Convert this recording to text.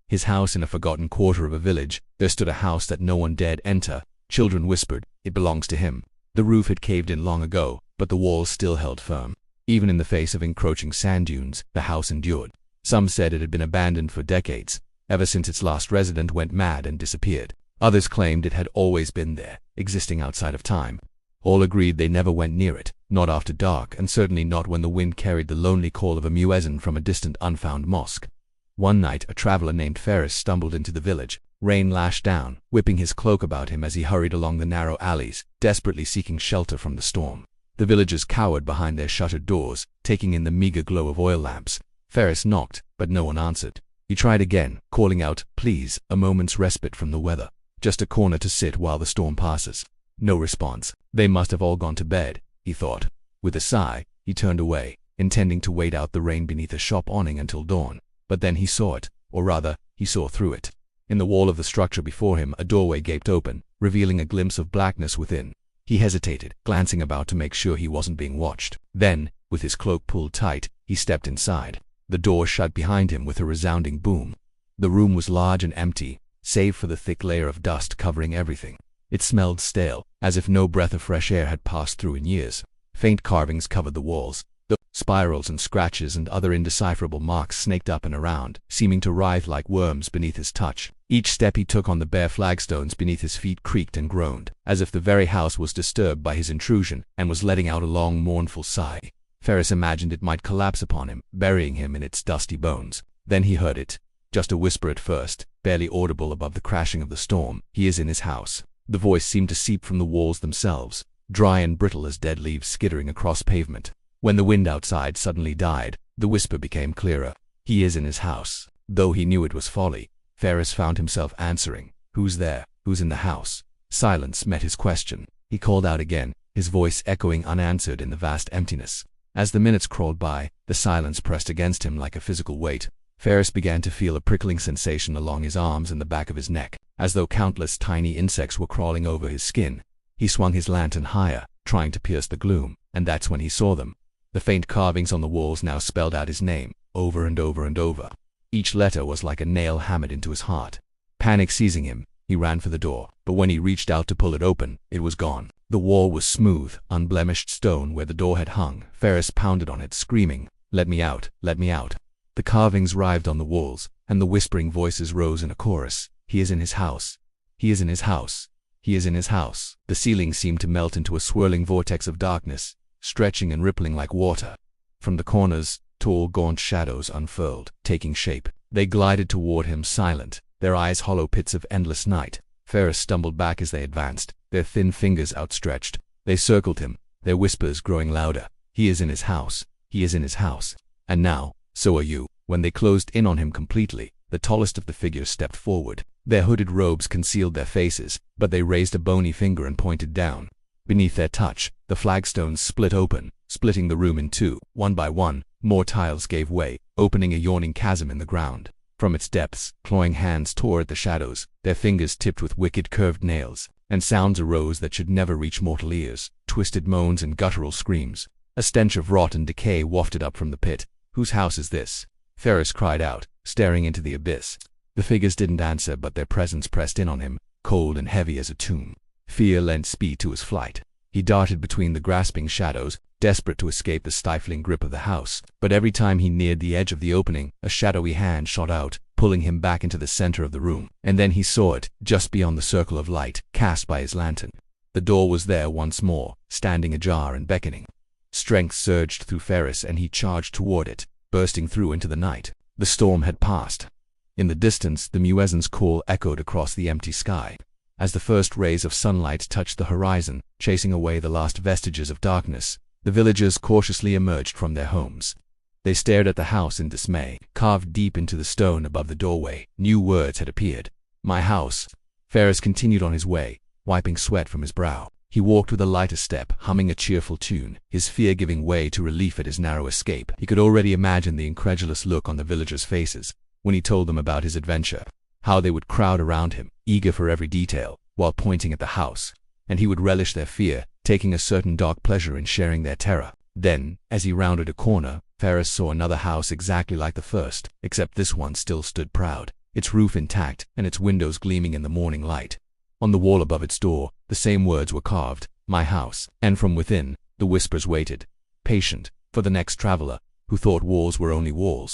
His house in a forgotten quarter of a village. There stood a house that no one dared enter. Children whispered, "It belongs to him." The roof had caved in long ago, but the walls still held firm. Even in the face of encroaching sand dunes, the house endured. Some said it had been abandoned for decades, ever since its last resident went mad and disappeared. Others claimed it had always been there, existing outside of time. All agreed they never went near it, not after dark, and certainly not when the wind carried the lonely call of a muezzin from a distant unfound mosque. One night, a traveler named Ferris stumbled into the village. Rain lashed down, whipping his cloak about him as he hurried along the narrow alleys, desperately seeking shelter from the storm. The villagers cowered behind their shuttered doors, taking in the meager glow of oil lamps. Ferris knocked, but no one answered. He tried again, calling out, "Please, a moment's respite from the weather. Just a corner to sit while the storm passes." No response. They must have all gone to bed, he thought. With a sigh, he turned away, intending to wait out the rain beneath a shop awning until dawn. But then he saw it, or rather, he saw through it. In the wall of the structure before him, a doorway gaped open, revealing a glimpse of blackness within. He hesitated, glancing about to make sure he wasn't being watched. Then, with his cloak pulled tight, he stepped inside. The door shut behind him with a resounding boom. The room was large and empty, save for the thick layer of dust covering everything. It smelled stale, as if no breath of fresh air had passed through in years. Faint carvings covered the walls. The spirals and scratches and other indecipherable marks snaked up and around, seeming to writhe like worms beneath his touch. Each step he took on the bare flagstones beneath his feet creaked and groaned, as if the very house was disturbed by his intrusion and was letting out a long, mournful sigh. Ferris imagined it might collapse upon him, burying him in its dusty bones. Then he heard it. Just a whisper at first, barely audible above the crashing of the storm. "He is in his house." The voice seemed to seep from the walls themselves, dry and brittle as dead leaves skittering across pavement. When the wind outside suddenly died, the whisper became clearer. "He is in his house." Though he knew it was folly, Ferris found himself answering, "Who's there? Who's in the house?" Silence met his question. He called out again, his voice echoing unanswered in the vast emptiness. As the minutes crawled by, the silence pressed against him like a physical weight. Ferris began to feel a prickling sensation along his arms and the back of his neck, as though countless tiny insects were crawling over his skin. He swung his lantern higher, trying to pierce the gloom, and that's when he saw them. The faint carvings on the walls now spelled out his name, over and over and over. Each letter was like a nail hammered into his heart. Panic seizing him, he ran for the door, but when he reached out to pull it open, it was gone. The wall was smooth, unblemished stone where the door had hung. Ferris pounded on it, screaming, "Let me out, let me out." The carvings writhed on the walls, and the whispering voices rose in a chorus. "He is in his house. He is in his house. He is in his house." The ceiling seemed to melt into a swirling vortex of darkness, stretching and rippling like water. From the corners, tall, gaunt shadows unfurled, taking shape. They glided toward him silent, their eyes hollow pits of endless night. Ferris stumbled back as they advanced, their thin fingers outstretched. They circled him, their whispers growing louder. "He is in his house. He is in his house. And now, so are you." When they closed in on him completely, the tallest of the figures stepped forward. Their hooded robes concealed their faces, but they raised a bony finger and pointed down. Beneath their touch, the flagstones split open, splitting the room in two. One by one, more tiles gave way, opening a yawning chasm in the ground. From its depths, clawing hands tore at the shadows, their fingers tipped with wicked curved nails, and sounds arose that should never reach mortal ears, twisted moans and guttural screams. A stench of rot and decay wafted up from the pit. "Whose house is this?" Ferris cried out, staring into the abyss. The figures didn't answer, but their presence pressed in on him, cold and heavy as a tomb. Fear lent speed to his flight. He darted between the grasping shadows, desperate to escape the stifling grip of the house. But every time he neared the edge of the opening, a shadowy hand shot out, pulling him back into the center of the room. And then he saw it, just beyond the circle of light, cast by his lantern. The door was there once more, standing ajar and beckoning. Strength surged through Ferris and he charged toward it, bursting through into the night. The storm had passed. In the distance, the muezzin's call echoed across the empty sky. As the first rays of sunlight touched the horizon, chasing away the last vestiges of darkness, the villagers cautiously emerged from their homes. They stared at the house in dismay. Carved deep into the stone above the doorway, new words had appeared. "My house." Ferris continued on his way, wiping sweat from his brow. He walked with a lighter step, humming a cheerful tune, his fear giving way to relief at his narrow escape. He could already imagine the incredulous look on the villagers' faces when he told them about his adventure, how they would crowd around him, eager for every detail, while pointing at the house, and he would relish their fear, taking a certain dark pleasure in sharing their terror. Then, as he rounded a corner, Ferris saw another house exactly like the first, except this one still stood proud, its roof intact and its windows gleaming in the morning light. On the wall above its door, the same words were carved, "My house," and from within, the whispers waited, patient, for the next traveler, who thought walls were only walls.